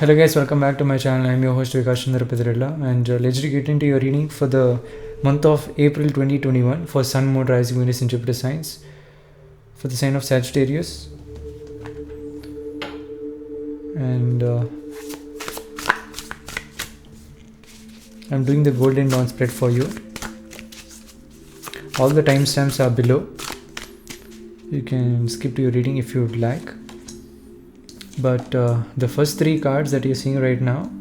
Hello guys, welcome back to my channel. I'm your host Vikas Chandra Pedirilla, and let's get into your reading for the month of April 2021 for Sun, Moon, Rising, Venus in Jupiter signs for the sign of Sagittarius. And I'm doing the Golden Dawn spread for you. All the timestamps are below. You can skip to your reading if you would like. But the first three cards that you're seeing right now,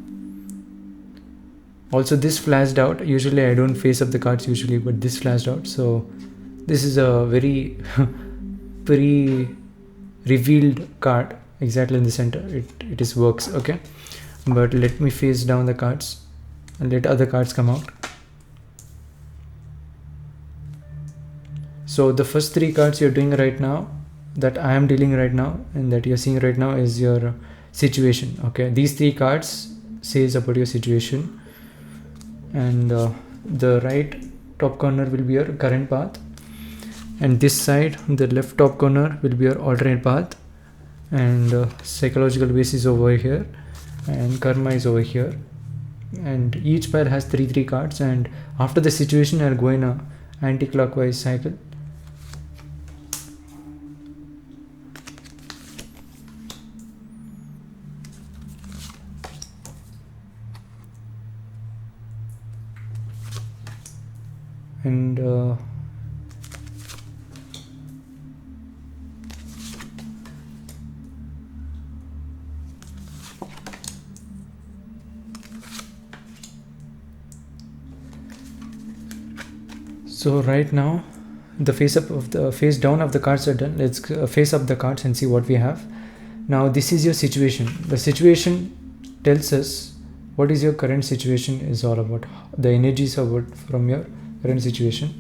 also this flashed out. Usually I don't face up the cards usually, but this flashed out. So this is a very pre-revealed card exactly in the center. It is works, okay? But let me face down the cards and let other cards come out. So the first three cards you're doing right now, that I am dealing right now and that you're seeing right now, is your situation, okay? These three cards says about your situation, and the right top corner will be your current path, and this side, the left top corner, will be your alternate path, and psychological base is over here, and karma is over here, and each pair has three cards. And after the situation, I'll go in a anti-clockwise cycle. And so right now the face down of the cards are done. Let's face up the cards and see what we have. Now this is your situation. The situation tells us what is your current situation is all about. The energies are what from your current situation.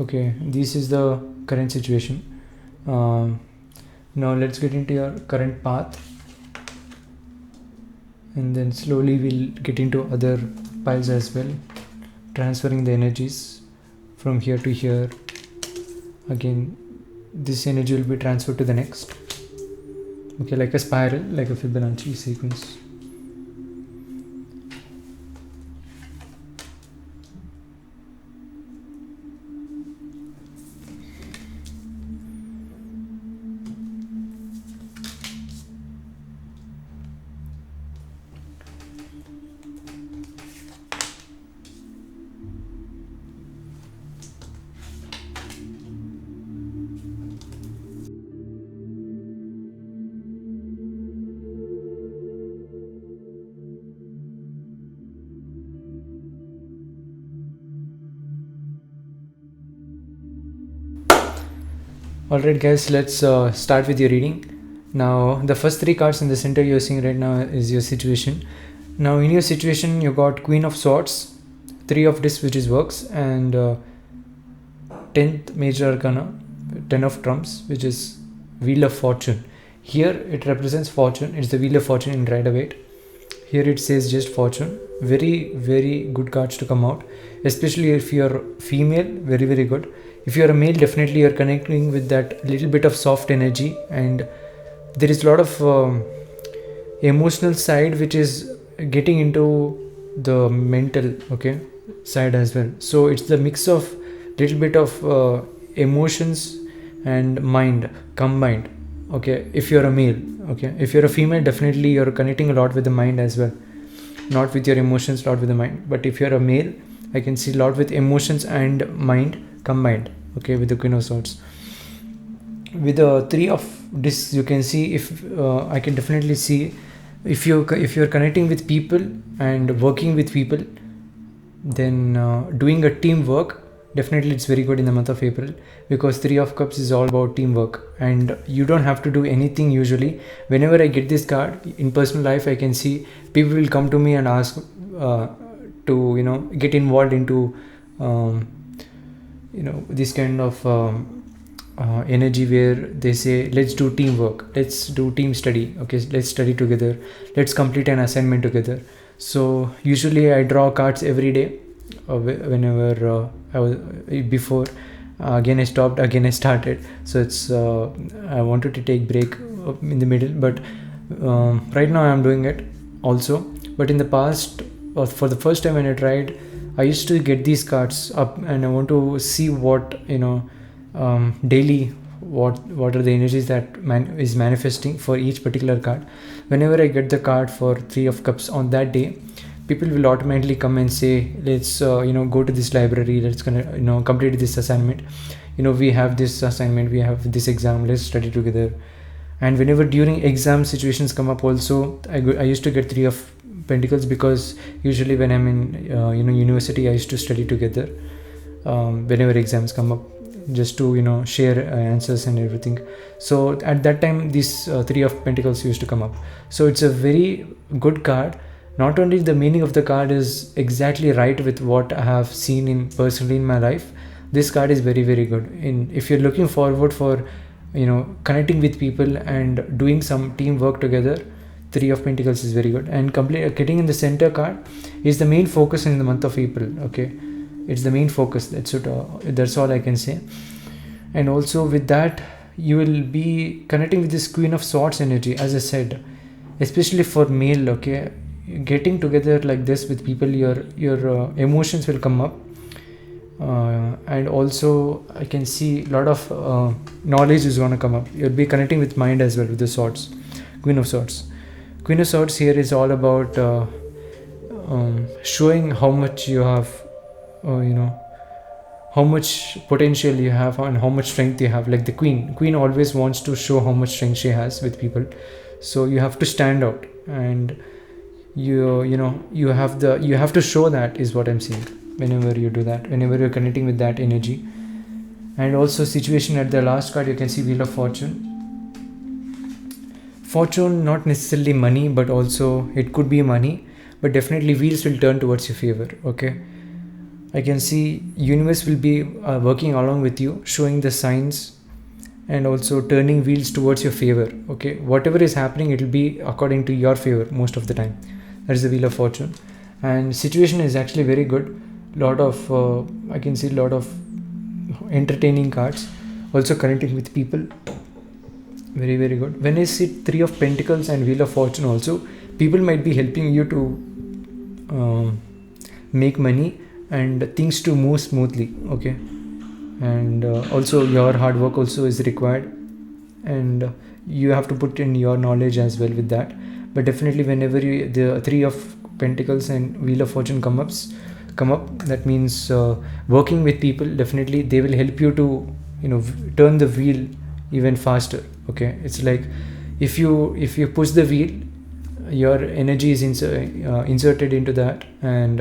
Okay, this is the current situation. Now let's get into your current path, and then slowly we'll get into other piles as well, transferring the energies from here to here. Again, this energy will be transferred to the next, okay, like a spiral, like a Fibonacci sequence. Alright guys, let's start with your reading. Now the first three cards in the center you're seeing right now is your situation. Now in your situation you got Queen of Swords, Three of Discs, which is works, and 10th major arcana, 10 of Trumps, which is Wheel of Fortune. Here it represents fortune. It's the Wheel of Fortune in Rider-Waite. Here it says just fortune. Very good cards to come out, especially if you're female. Very good. If you're a male, definitely you're connecting with that little bit of soft energy, and there is a lot of emotional side which is getting into the mental, okay, side as well. So it's the mix of little bit of emotions and mind combined, okay, if you're a male. Okay, if you're a female, definitely you're connecting a lot with the mind as well, not with your emotions, not with the mind. But if you're a male, I can see a lot with emotions and mind combined, okay, with the Queen of Swords. With the Three of Discs, you can see, if I can definitely see, if you're connecting with people and working with people, then doing a teamwork, definitely it's very good in the month of April, because Three of Cups is all about teamwork, and you don't have to do anything usually. Whenever I get this card in personal life, I can see people will come to me and ask to get involved into this kind of energy where they say, let's do teamwork, let's do team study, okay, let's study together, let's complete an assignment together. So usually I draw cards every day, whenever I was before. Again I stopped, again I started. So it's I wanted to take break in the middle, but right now I'm doing it also. But in the past, for the first time when I tried, I used to get these cards up and I want to see what, daily, what are the energies that is manifesting for each particular card. Whenever I get the card for Three of Cups on that day, people will automatically come and say, let's go to this library, let's complete this assignment, we have this assignment, we have this exam, let's study together. And whenever during exam situations come up also, I used to get Three of Pentacles, because usually when I'm in university, I used to study together whenever exams come up, just to share answers and everything. So at that time, this Three of Pentacles used to come up. So it's a very good card. Not only the meaning of the card is exactly right with what I have seen personally in my life, this card is very, very good. If you're looking forward for connecting with people and doing some teamwork together, Three of Pentacles is very good. And getting in the center card is the main focus in the month of April. Okay, it's the main focus. That's all I can say. And also with that, you will be connecting with this Queen of Swords energy, as I said, especially for male. Okay, getting together like this with people, your emotions will come up. And also I can see a lot of knowledge is going to come up. You'll be connecting with mind as well with the swords. Queen of Swords here is all about showing how much you have, how much potential you have and how much strength you have. Like the queen always wants to show how much strength she has with people, so you have to stand out, and you have to show that, is what I'm saying. Whenever you do that, whenever you're connecting with that energy. And also situation at the last card, you can see Wheel of Fortune. Fortune, not necessarily money, but also it could be money, but definitely wheels will turn towards your favor. Okay, I can see universe will be working along with you, showing the signs and also turning wheels towards your favor. Okay, whatever is happening, it will be according to your favor most of the time. That is the Wheel of Fortune. And situation is actually very good. Lot of I can see a lot of entertaining cards, also connecting with people. Very, very good. When I see Three of Pentacles and Wheel of Fortune also, people might be helping you to make money and things to move smoothly. Okay, and also your hard work also is required, and you have to put in your knowledge as well with that. But definitely whenever the Three of Pentacles and Wheel of Fortune come up, that means working with people. Definitely they will help you to turn the wheel even faster. Okay, it's like if you push the wheel, your energy is inserted into that, and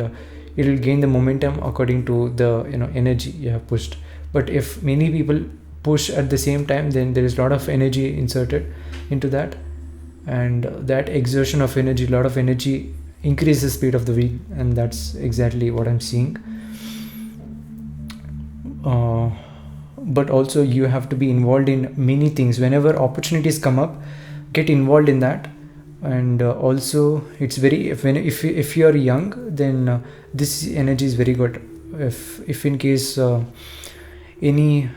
it will gain the momentum according to the energy you have pushed. But if many people push at the same time, then there is a lot of energy inserted into that, and that exertion of energy, a lot of energy, increase the speed of the wheel. And that's exactly what I'm seeing. But also you have to be involved in many things. Whenever opportunities come up, get involved in that. And also it's very, if you are young, then this energy is very good. If in case any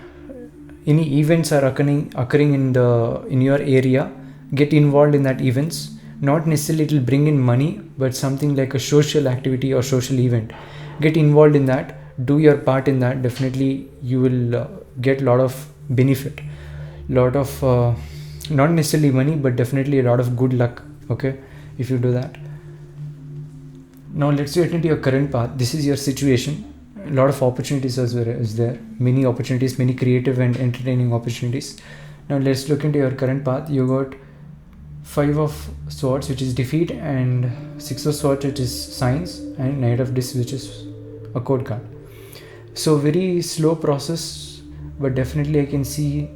events are occurring in your area, get involved in that events. Not necessarily it will bring in money, but something like a social activity or social event, get involved in that, do your part in that. Definitely you will get a lot of benefit, lot of not necessarily money, but definitely a lot of good luck. Okay, if you do that. Now let's get into your current path. This is your situation. A lot of opportunities is there, many opportunities, many creative and entertaining opportunities. Now let's look into your current path. You got Five of Swords, which is defeat, and Six of Swords, which is signs, and Knight of Discs, which is a code card. So very slow process, but definitely I can see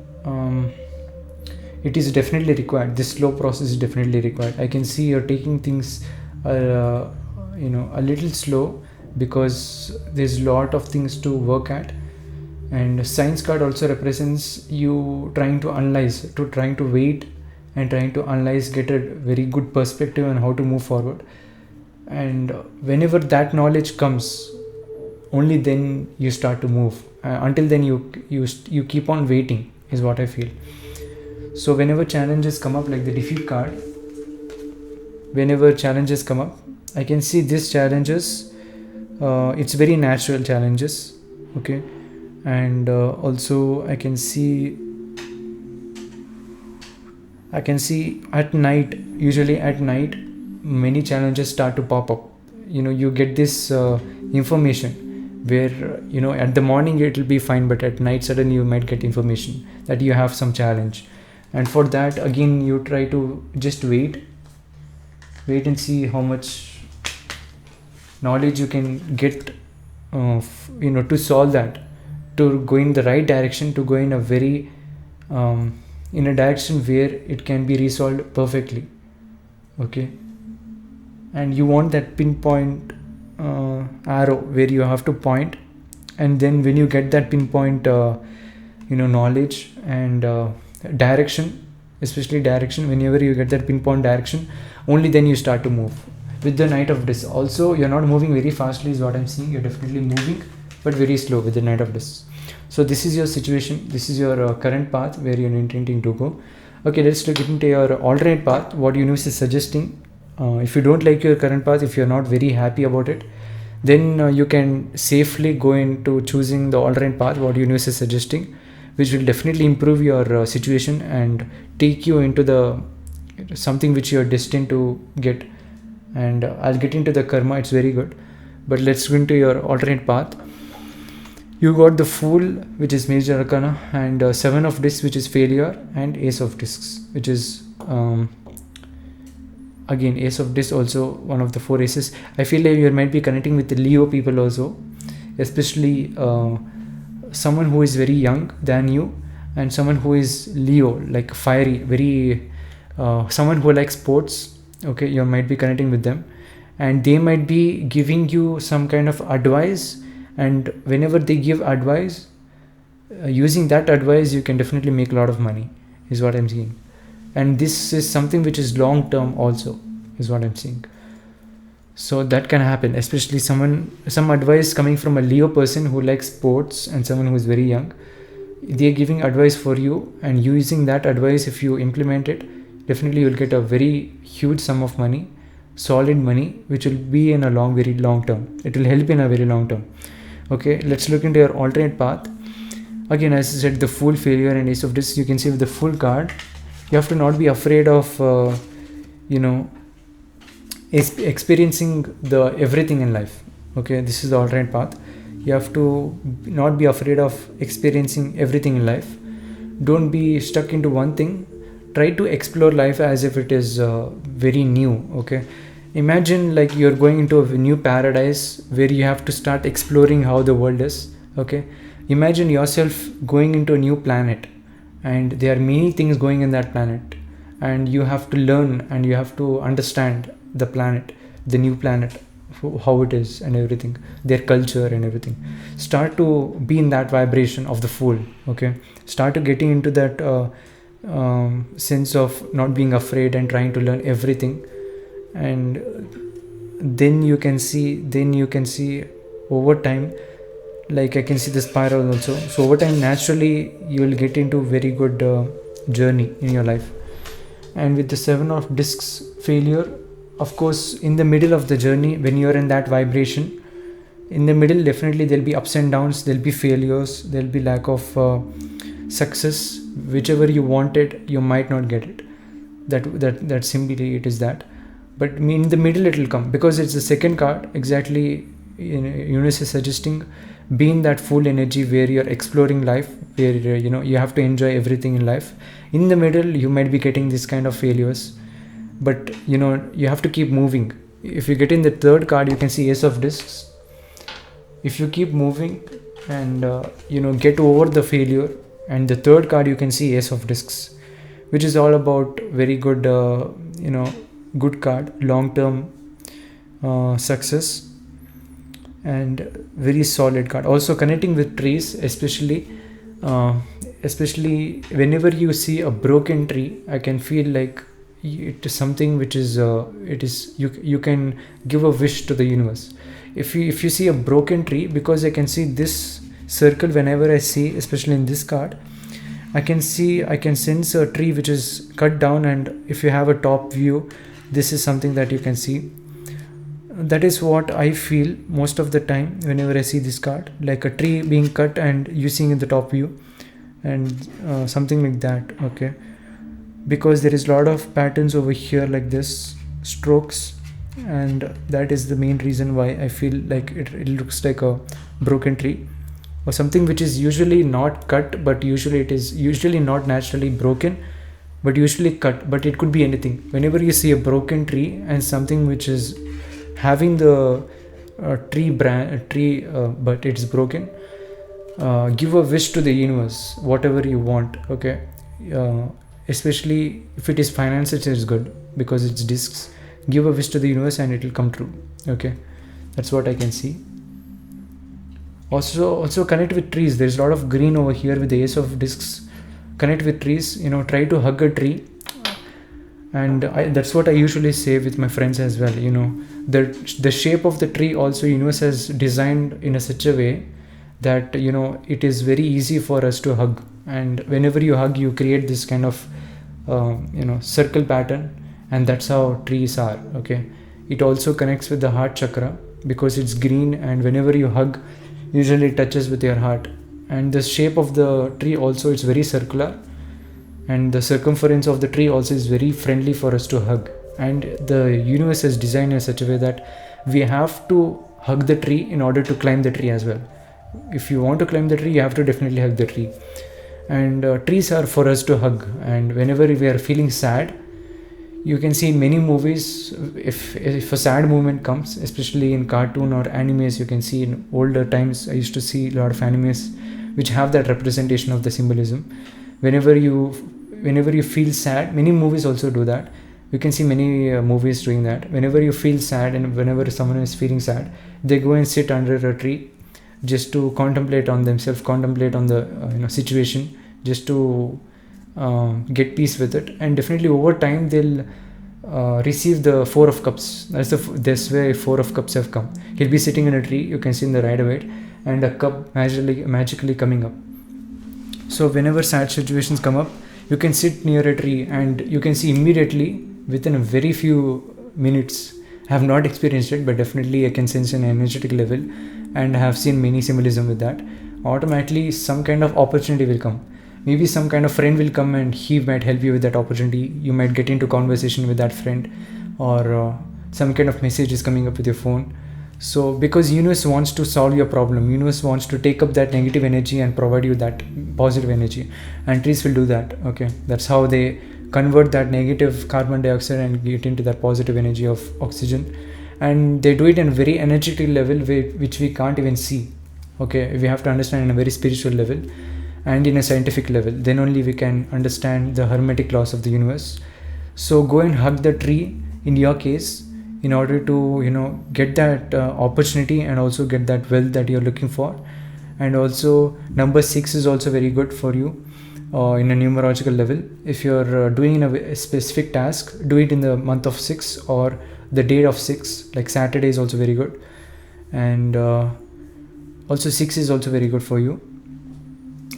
it is definitely required. This slow process is definitely required. I can see you're taking things a little slow, because there's a lot of things to work at. And Science card also represents you trying to analyze, trying to wait and trying to analyze, get a very good perspective on how to move forward. and whenever that knowledge comes, only then you start to move. Until then you keep on waiting, is what I feel. So whenever challenges come up, like the defeat card, whenever challenges come up, I can see these challenges, it's very natural challenges, okay. And also I can see at night, usually at night, many challenges start to pop up. You get this information where at the morning it will be fine, but at night suddenly you might get information that you have some challenge. And for that, again, you try to just wait and see how much knowledge you can get, to solve that, to go in the right direction, to go in a very in a direction where it can be resolved perfectly, okay. And you want that pinpoint arrow where you have to point, and then when you get that pinpoint knowledge and direction, especially direction, whenever you get that pinpoint direction, only then you start to move. With the Knight of Discs also, you're not moving very fastly, is what I'm seeing. You're definitely moving, but very slow with the Knight of Discs. So this is your situation, this is your current path where you're intending to go. Okay, let's look into your alternate path, what universe is suggesting. If you don't like your current path, if you're not very happy about it, then you can safely go into choosing the alternate path, what universe is suggesting, which will definitely improve your situation and take you into the something which you're destined to get. And I'll get into the karma, it's very good. But let's go into your alternate path. You got the Fool, which is major arcana, and Seven of Discs, which is failure, and Ace of Discs, which is again Ace of Discs, also one of the four aces. I feel like you might be connecting with the Leo people also, especially someone who is very young than you, and someone who is Leo, like fiery, very someone who likes sports, okay. You might be connecting with them, and they might be giving you some kind of advice, and whenever they give advice, using that advice you can definitely make a lot of money, is what I'm seeing. And this is something which is long term also, is what I'm seeing. So that can happen, especially some advice coming from a Leo person who likes sports and someone who is very young. They're giving advice for you, and using that advice, if you implement it, definitely you'll get a very huge sum of money, solid money, which will be in a very long term. It will help in a very long term. Okay, let's look into your alternate path. Again, as I said, the Fool, failure, and Ace of Discs. You can see with the Fool card, you have to not be afraid of experiencing the everything in life. Okay, this is the alternate path. You have to not be afraid of experiencing everything in life. Don't be stuck into one thing. Try to explore life as if it is very new. Okay, imagine like you're going into a new paradise where you have to start exploring how the world is. Okay, imagine yourself going into a new planet, and there are many things going in that planet, and you have to learn and you have to understand the planet, the new planet, how it is and everything, their culture and everything. Start to be in that vibration of the Fool. Okay, start to getting into that sense of not being afraid and trying to learn everything. And then you can see over time, like I can see the spiral also. So over time, naturally you will get into very good journey in your life. And with the Seven of Discs, failure, of course, in the middle of the journey, when you're in that vibration, in the middle, definitely there'll be ups and downs, there'll be failures, there'll be lack of success. Whichever you wanted, you might not get it. That simply it is that. But in the middle it will come, because it's the second card. Exactly, universe is suggesting be in that full energy where you're exploring life, where you have to enjoy everything in life. In the middle you might be getting this kind of failures, but you have to keep moving. If you get in the third card, you can see Ace of Discs. If you keep moving and get over the failure, and the third card you can see Ace of Discs, which is all about very good good card, long term success, and very solid card. Also connecting with trees, especially whenever you see a broken tree, I can feel like it is something which is it is you can give a wish to the universe. If you see a broken tree, because I can see this circle whenever I see, especially in this card, I can sense a tree which is cut down, and if you have a top view, this is something that you can see. That is what I feel most of the time whenever I see this card, like a tree being cut and you seeing in the top view, and something like that. Okay, because there is a lot of patterns over here like this, strokes, and that is the main reason why I feel like it looks like a broken tree, or something which is usually not cut, but usually it is usually not naturally broken, but usually cut. But it could be anything. Whenever you see a broken tree and something which is having the tree but it's broken, give a wish to the universe, whatever you want. Okay, especially if it is finance, it is good because it's discs. Give a wish to the universe and it will come true. Okay, that's what I can see. Also connect with trees. There's a lot of green over here with the ace of discs. Connect with trees, try to hug a tree. And that's what I usually say with my friends as well. The shape of the tree also universe has designed in such a way that it is very easy for us to hug. And whenever you hug, you create this kind of circle pattern, and that's how trees are. Okay, it also connects with the heart chakra because it's green, and whenever you hug, usually it touches with your heart. And the shape of the tree also, it's very circular, and the circumference of the tree also is very friendly for us to hug. And the universe is designed in such a way that we have to hug the tree in order to climb the tree as well. If you want to climb the tree, you have to definitely hug the tree. And trees are for us to hug. And whenever we are feeling sad, you can see in many movies, if a sad moment comes, especially in cartoon or animes, you can see in older times, I used to see a lot of animes which have that representation of the symbolism. Whenever you feel sad, many movies also do that. You can see many movies doing that. Whenever you feel sad and whenever someone is feeling sad, they go and sit under a tree just to contemplate on themselves, contemplate on the situation, just to get peace with it. And definitely over time they'll receive the Four of Cups. That's where Four of Cups have come. He'll be sitting in a tree, you can see in the right of it, and a cup magically coming up. So whenever sad situations come up, you can sit near a tree and you can see immediately within a very few minutes. I have not experienced it, but definitely I can sense an energetic level, and I have seen many symbolism with that. Automatically some kind of opportunity will come. Maybe some kind of friend will come and he might help you with that opportunity. You might get into conversation with that friend, or some kind of message is coming up with your phone. So because universe wants to solve your problem, universe wants to take up that negative energy and provide you that positive energy, and trees will do that. Okay, that's how they convert that negative carbon dioxide and get into that positive energy of oxygen. And they do it in a very energetic level which we can't even see. Okay, we have to understand in a very spiritual level and in a scientific level, then only we can understand the hermetic laws of the universe. So go and hug the tree in your case, in order to get that opportunity and also get that wealth that you're looking for. And also number 6 is also very good for you in a numerological level. If you're doing a specific task, do it in the month of 6 or the date of 6, like Saturday is also very good. And also 6 is also very good for you.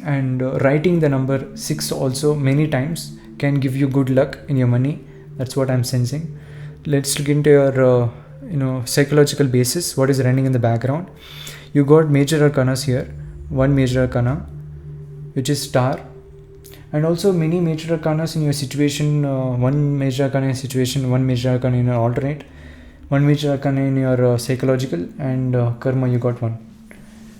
And writing the number 6 also many times can give you good luck in your money. That's what I'm sensing. Let's look into your psychological basis, what is running in the background. You got major arcanas here. One major arcana, which is star, and also many major arcanas in your situation. One major arcana in situation, one major arcana in your alternate, one major arcana in your psychological, and karma you got one.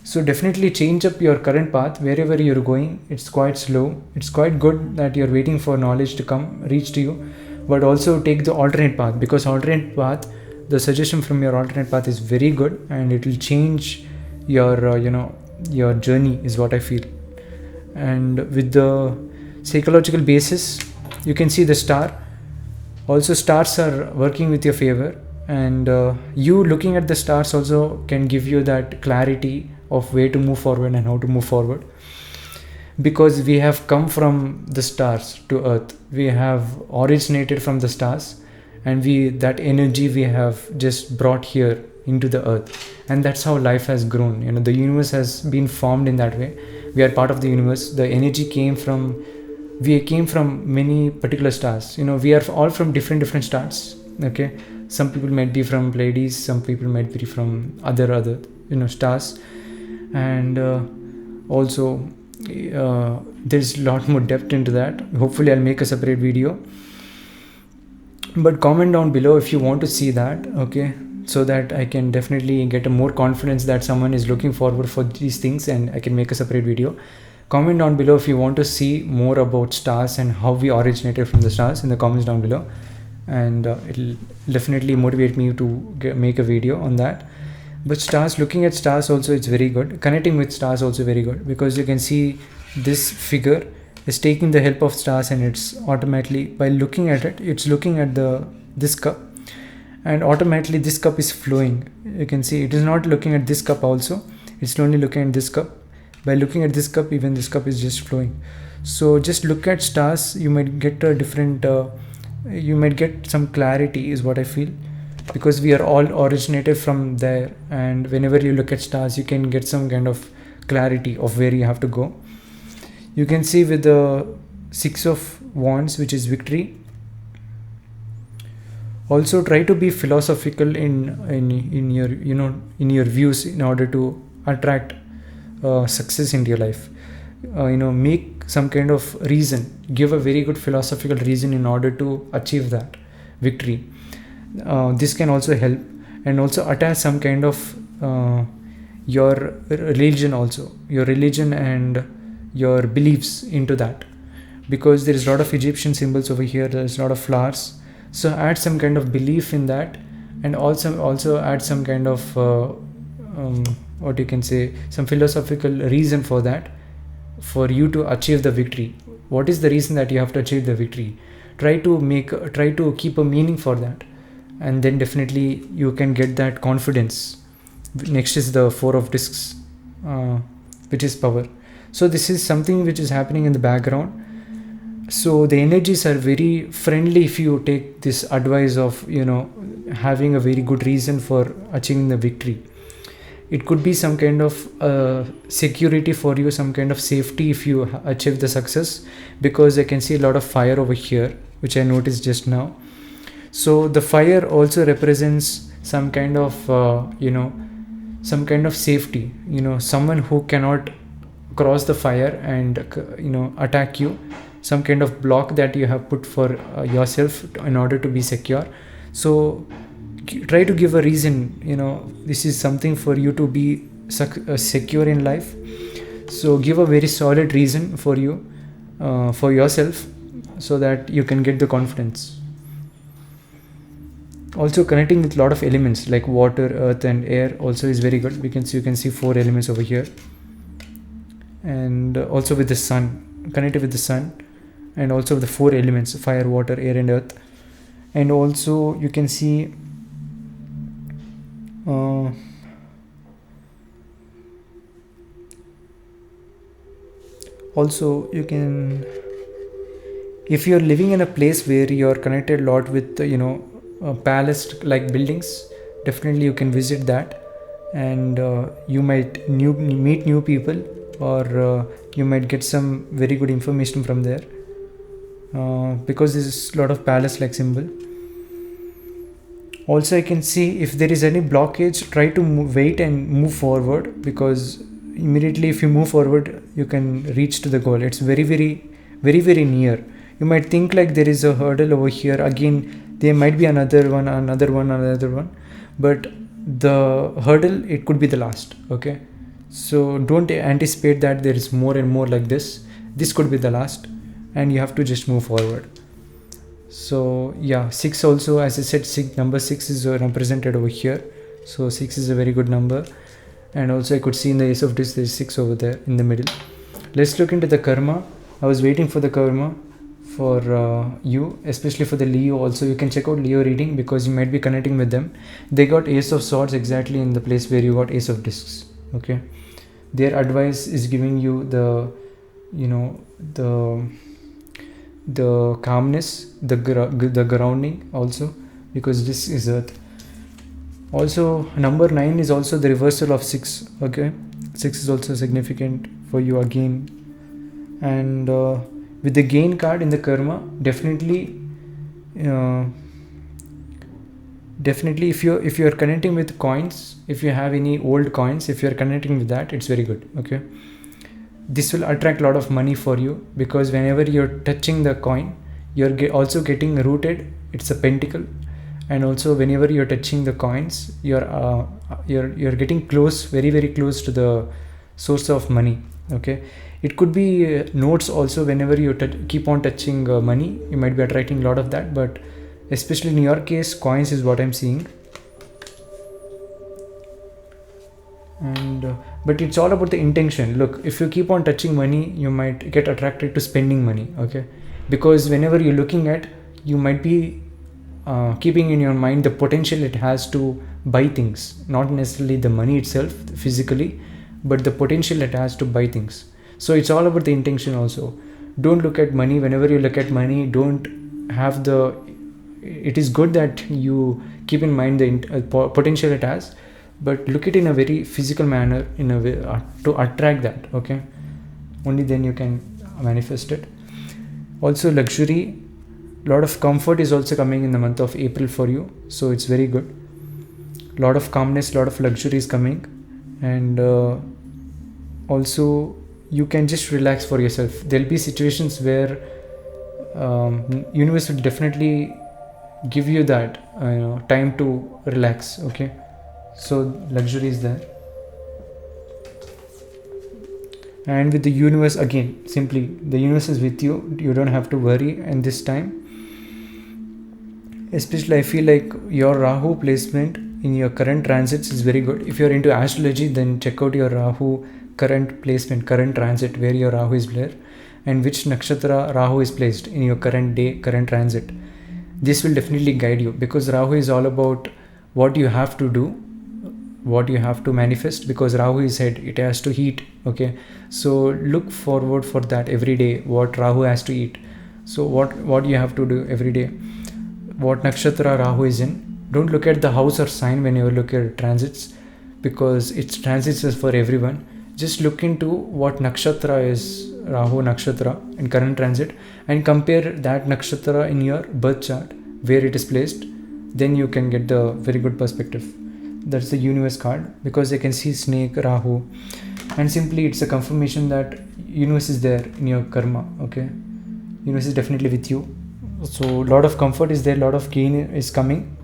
So definitely change up your current path wherever you're going. It's quite slow. It's quite good that you're waiting for knowledge to reach to you, but also take the alternate path, because alternate path, the suggestion from your alternate path is very good, and it will change your your journey, is what I feel. And with the psychological basis, you can see the star. Also stars are working with your favor, and you looking at the stars also can give you that clarity of way to move forward and how to move forward. because we have come from the stars to earth. We have originated from the stars, and that energy we have just brought here into the earth, and that's how life has grown. The universe has been formed in that way. We are part of the universe. The energy we came from many particular stars. We are all from different stars. Okay, some people might be from Pleiades, some people might be from other stars, and also there's a lot more depth into that. Hopefully I'll make a separate video, but comment down below if you want to see that, okay, so that I can definitely get a more confidence that someone is looking forward for these things, and I can make a separate video. Comment down below if you want to see more about stars and how we originated from the stars in the comments down below, and it'll definitely motivate me to make a video on that. But stars, looking at stars also, it's very good. Connecting with stars also very good, because you can see this figure is taking the help of stars, and it's automatically, by looking at it, it's looking at this cup, and automatically this cup is flowing. You can see it is not looking at this cup also, it's only looking at this cup. By looking at this cup, even this cup is just flowing. So just look at stars, you might get a different you might get some clarity, is what I feel, because we are all originated from there, and whenever you look at stars, you can get some kind of clarity of where you have to go. You can see with the 6 of Wands, which is victory. Also try to be philosophical in your in your views, in order to attract success into your life. Make some kind of reason, give a very good philosophical reason in order to achieve that victory. This can also help, and also attach some kind of your religion also, your religion and your beliefs into that, because there is a lot of Egyptian symbols over here, there's a lot of flowers, so add some kind of belief in that, and also add some kind of what you can say, some philosophical reason for that, for you to achieve the victory. What is the reason that you have to achieve the victory? Try to keep a meaning for that, and then definitely you can get that confidence. Next is the 4 of discs, which is power. So this is something which is happening in the background. So the energies are very friendly if you take this advice of having a very good reason for achieving the victory. It could be some kind of security for you, some kind of safety if you achieve the success, because I can see a lot of fire over here, which I noticed just now. So the fire also represents some kind of some kind of safety, someone who cannot cross the fire and attack you, some kind of block that you have put for yourself in order to be secure. So try to give a reason, this is something for you to be secure in life. So give a very solid reason for you, for yourself, so that you can get the confidence. Also connecting with a lot of elements like water, earth and air also is very good, because you can see 4 elements over here. And also with the sun, connected with the sun, and also with the 4 elements, fire, water, air and earth. And also you can see also you can, if you're living in a place where you're connected a lot with palace like buildings, definitely you can visit that, and you might meet new people, or you might get some very good information from there, because there's a lot of palace like symbol. Also I can see if there is any blockage, try to wait and move forward, because immediately if you move forward you can reach to the goal. It's very near. You might think like there is a hurdle over here, again there might be another one, but the hurdle, it could be the last. Okay, so don't anticipate that there is more and more like this could be the last, and you have to just move forward. So yeah, 6 also, as I said, number 6 is represented over here, so 6 is a very good number. And also I could see in the Ace of Discs there is 6 over there in the middle. Let's look into the karma. I was waiting for the karma for you, especially for the Leo. Also you can check out Leo reading, because you might be connecting with them. They got Ace of Swords exactly in the place where you got Ace of Discs. Okay, their advice is giving you the you know, the calmness, the grounding also, because this is earth. Also, number 9 is also the reversal of 6. Okay, 6 is also significant for you again. And with the gain card in the karma, definitely if you're connecting with coins, if you have any old coins, if you're connecting with that, it's very good. Okay, this will attract a lot of money for you, because whenever you're touching the coin, you're also getting rooted. It's a pentacle. And also whenever you're touching the coins, you're getting close, very very close to the source of money. Okay, it could be notes also. Whenever you keep on touching money, you might be attracting a lot of that, but especially in your case, coins is what I'm seeing. And but it's all about the intention. Look, if you keep on touching money, you might get attracted to spending money. Okay, because whenever you're looking at, you might be keeping in your mind the potential it has to buy things, not necessarily the money itself physically, but the potential it has to buy things. So it's all about the intention also. Don't look at money. Whenever you look at money, don't have the, it is good that you keep in mind the potential it has, but look it in a very physical manner, in a way to attract that. Okay, only then you can manifest it. Also, luxury, lot of comfort is also coming in the month of April for you, so it's very good. Lot of calmness, lot of luxury is coming. And also you can just relax for yourself. There'll be situations where universe will definitely give you that time to relax. Okay, so luxury is there. And with the universe, again, simply the universe is with you. You don't have to worry. And this time, especially I feel like your Rahu placement in your current transits is very good. If you're into astrology, then check out your Rahu current placement, current transit, where your Rahu is there and which nakshatra Rahu is placed in your current day, current transit. This will definitely guide you, because Rahu is all about what you have to do, what you have to manifest, because Rahu is head, it has to heat. Okay, so look forward for that every day, what Rahu has to eat. So what you have to do every day, what nakshatra Rahu is in. Don't look at the house or sign when you look at transits, because it's transits is for everyone. Just look into what nakshatra is Rahu nakshatra in current transit, and compare that nakshatra in your birth chart where it is placed. Then you can get the very good perspective. That's the universe card, because they can see snake, Rahu, and simply it's a confirmation that universe is there in your karma. Okay, universe is definitely with you. So a lot of comfort is there, a lot of gain is coming.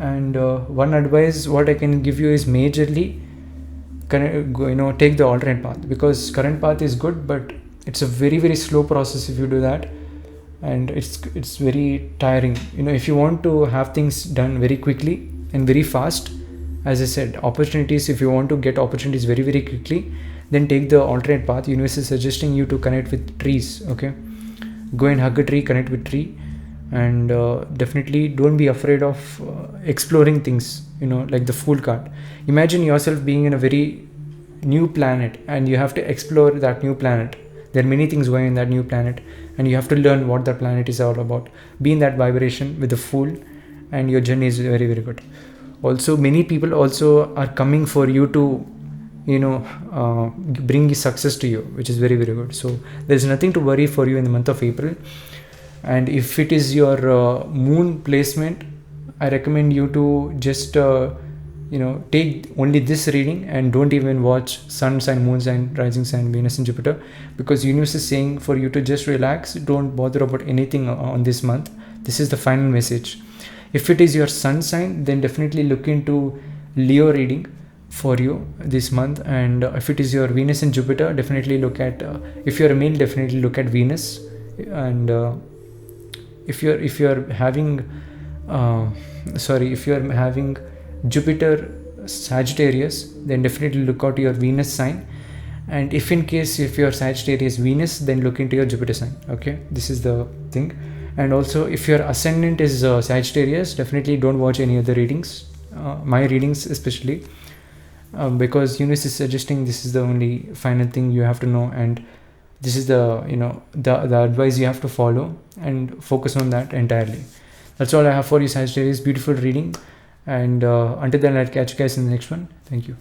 And one advice what I can give you is majorly take the alternate path, because current path is good, but it's a very very slow process if you do that, and it's very tiring. If you want to have things done very quickly and very fast, as I said, opportunities, if you want to get opportunities very very quickly, then take the alternate path. Universe is suggesting you to connect with trees. Okay, go and hug a tree, connect with tree. And definitely don't be afraid of exploring things, like the Fool card. Imagine yourself being in a very new planet, and you have to explore that new planet. There are many things going in that new planet, and you have to learn what that planet is all about. Be in that vibration with the Fool, and your journey is very very good. Also, many people also are coming for you to bring success to you, which is very very good. So there's nothing to worry for you in the month of April. And if it is your moon placement, I recommend you to just take only this reading, and don't even watch sun sign, moon sign, rising sign, Venus and Jupiter, because universe is saying for you to just relax. Don't bother about anything on this month. This is the final message. If it is your sun sign, then definitely look into Leo reading for you this month. And if it is your Venus and Jupiter, definitely look at if you're a male, definitely look at Venus. And if you're having Jupiter Sagittarius, then definitely look out your Venus sign. And if you're Sagittarius Venus, then look into your Jupiter sign. Okay, this is the thing. And also, if your ascendant is Sagittarius, definitely don't watch any other readings, my readings especially. because universe is suggesting this is the only final thing you have to know, and this is the the advice you have to follow and focus on that entirely. That's all I have for you, Sagittarius. Beautiful reading, and until then, I'll catch you guys in the next one. Thank you.